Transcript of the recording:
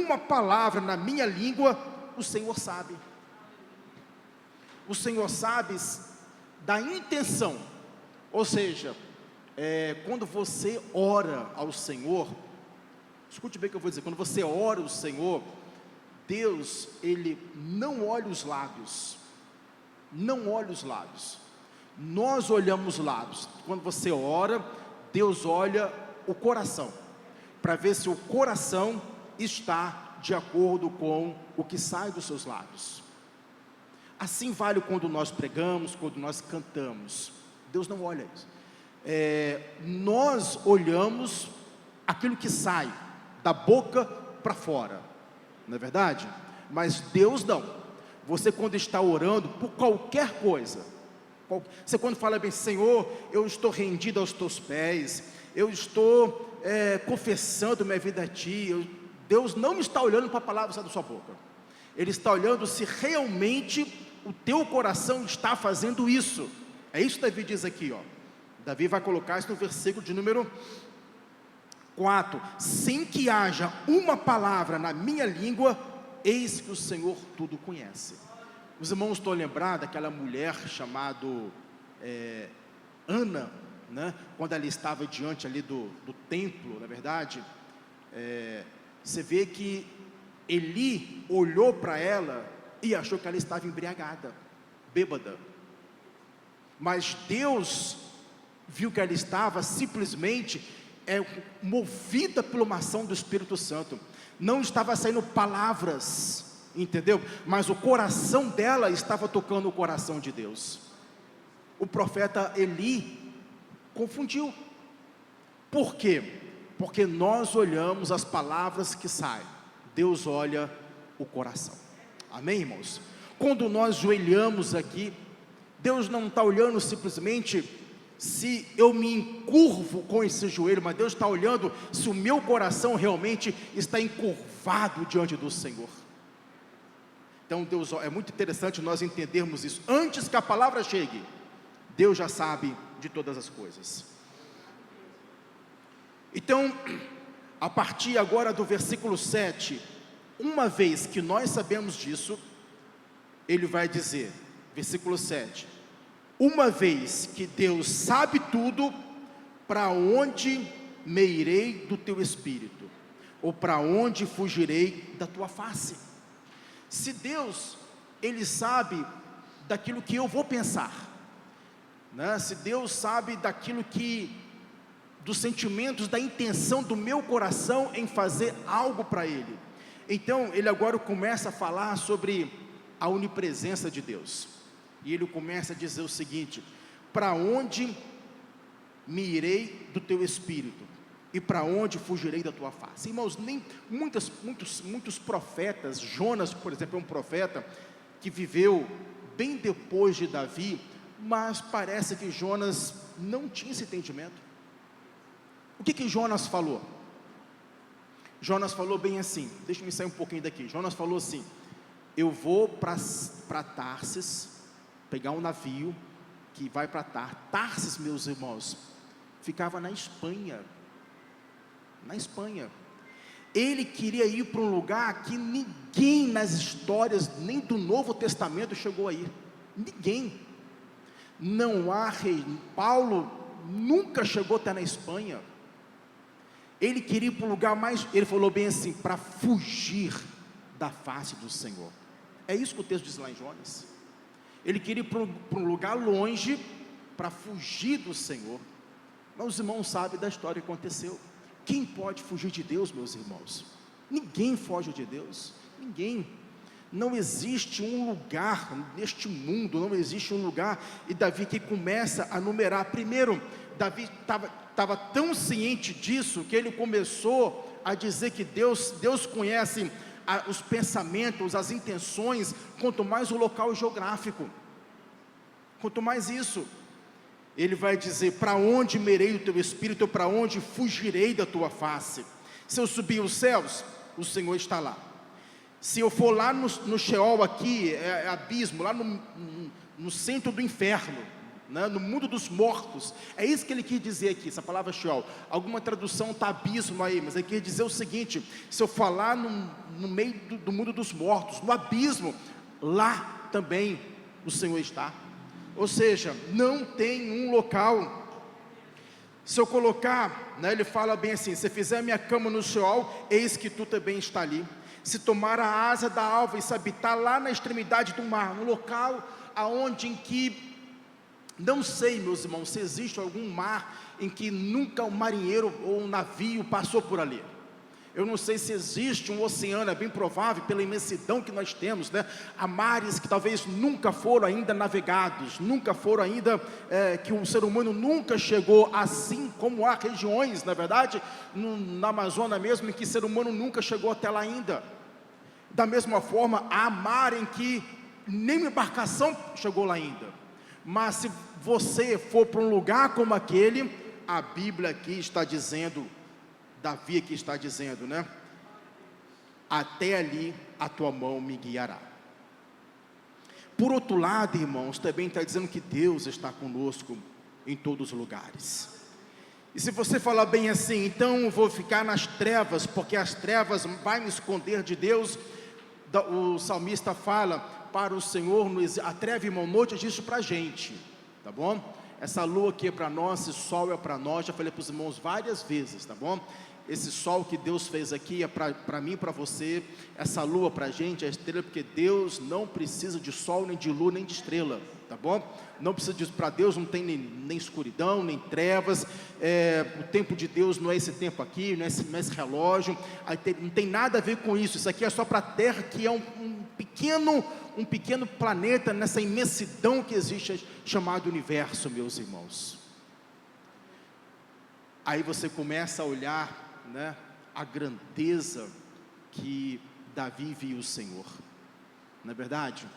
uma palavra na minha língua, o Senhor sabe. O Senhor sabe da intenção. Ou seja, quando você ora ao Senhor, escute bem o que eu vou dizer, quando você ora ao Senhor, Deus, Ele não olha os lábios, não olha os lábios, nós olhamos os lábios. Quando você ora, Deus olha o coração, para ver se o coração está de acordo com o que sai dos seus lábios. Assim vale quando nós pregamos, quando nós cantamos. Deus não olha isso. Nós olhamos aquilo que sai da boca para fora, não é verdade? Mas Deus não. Você, quando está orando por qualquer coisa, você quando fala bem, Senhor, eu estou rendido aos teus pés, eu estou confessando minha vida a ti, Deus não está olhando para a palavra que sai da sua boca. Ele está olhando se realmente o teu coração está fazendo isso. É isso que Davi diz aqui, ó. Davi vai colocar isso no versículo de número 4. Sem que haja uma palavra na minha língua, eis que o Senhor tudo conhece. Os irmãos estão lembrados daquela mulher chamada Ana, né? Quando ela estava diante ali do templo, na verdade, você vê que Eli olhou para ela e achou que ela estava embriagada, bêbada. Mas Deus viu que ela estava simplesmente movida por uma ação do Espírito Santo. Não estava saindo palavras, entendeu? Mas o coração dela estava tocando o coração de Deus. O profeta Eli confundiu. Por quê? Porque nós olhamos as palavras que saem, Deus olha o coração. Amém, irmãos? Quando nós joelhamos aqui, Deus não está olhando simplesmente se eu me encurvo com esse joelho, mas Deus está olhando se o meu coração realmente está encurvado diante do Senhor. Então Deus, é muito interessante nós entendermos isso. Antes que a palavra chegue, Deus já sabe de todas as coisas. Então, a partir agora do versículo 7, uma vez que nós sabemos disso, ele vai dizer, versículo 7, uma vez que Deus sabe tudo, para onde me irei do teu espírito? Ou para onde fugirei da tua face? Se Deus, Ele sabe daquilo que eu vou pensar, né? Se Deus sabe daquilo dos sentimentos, da intenção do meu coração em fazer algo para Ele, então Ele agora começa a falar sobre a onipresença de Deus, e Ele começa a dizer o seguinte: para onde me irei do teu espírito, e para onde fugirei da tua face? Irmãos, muitos profetas, Jonas, por exemplo, é um profeta que viveu bem depois de Davi, mas parece que Jonas não tinha esse entendimento. O que Jonas falou? Jonas falou bem assim, deixa eu sair um pouquinho daqui. Jonas falou assim: eu vou para Tarsis, pegar um navio que vai para Tarsis, meus irmãos, ficava na Espanha. Ele queria ir para um lugar que ninguém nas histórias, nem do Novo Testamento, chegou a ir. Ninguém. Não há rei. Paulo nunca chegou até na Espanha. Ele queria ir para um lugar mais, ele falou bem assim, para fugir da face do Senhor. É isso que o texto diz lá em Jonas. Ele queria ir para um lugar longe, para fugir do Senhor. Mas os irmãos sabem da história que aconteceu. Quem pode fugir de Deus, meus irmãos? Ninguém foge de Deus, ninguém. Não existe um lugar neste mundo, não existe um lugar. E Davi que começa a numerar. Primeiro, Davi estava tão ciente disso, que ele começou a dizer que Deus conhece os pensamentos, as intenções, quanto mais o local geográfico, quanto mais isso. Ele vai dizer: para onde me irei do teu espírito, para onde fugirei da tua face? Se eu subir os céus, o Senhor está lá. Se eu for lá no Sheol aqui, abismo, lá no centro do inferno, né, no mundo dos mortos. É isso que ele quis dizer aqui, essa palavra Sheol. Alguma tradução está abismo aí, mas ele quer dizer o seguinte: se eu falar no meio do mundo dos mortos, no abismo, lá também o Senhor está. Ou seja, não tem um local. Se eu colocar, né, ele fala bem assim: se fizer minha cama no Sheol, eis que tu também está ali. Se tomar a asa da alva e se habitar lá na extremidade do mar, no local aonde em que, não sei, meus irmãos, se existe algum mar em que nunca um marinheiro ou um navio passou por ali. Eu não sei se existe um oceano, é bem provável, pela imensidão que nós temos, né? Há mares que talvez nunca foram ainda navegados, nunca foram ainda, que o ser humano nunca chegou, assim como há regiões, na verdade, na Amazônia mesmo, em que o ser humano nunca chegou até lá ainda. Da mesma forma, há mar em que nem uma embarcação chegou lá ainda. Mas se você for para um lugar como aquele, a Bíblia aqui está dizendo, Davi aqui está dizendo, né? Até ali a tua mão me guiará. Por outro lado, irmãos, também está dizendo que Deus está conosco em todos os lugares. E se você falar bem assim, então eu vou ficar nas trevas, porque as trevas vai me esconder de Deus. O salmista fala para o Senhor, a treva, irmão, noite, diz isso para a gente, tá bom? Essa lua aqui é para nós, esse sol é para nós, já falei para os irmãos várias vezes, tá bom? Esse sol que Deus fez aqui é para mim, para você. Essa lua para a gente, a estrela, porque Deus não precisa de sol, nem de lua, nem de estrela, tá bom? Não precisa disso, para Deus não tem nem escuridão, nem trevas. O tempo de Deus não é esse tempo aqui, não é esse relógio, não tem nada a ver com isso. Isso aqui é só para a Terra, que é um pequeno planeta nessa imensidão que existe, chamado universo, meus irmãos. Aí você começa a olhar, né, a grandeza que Davi viu o Senhor. Não é verdade?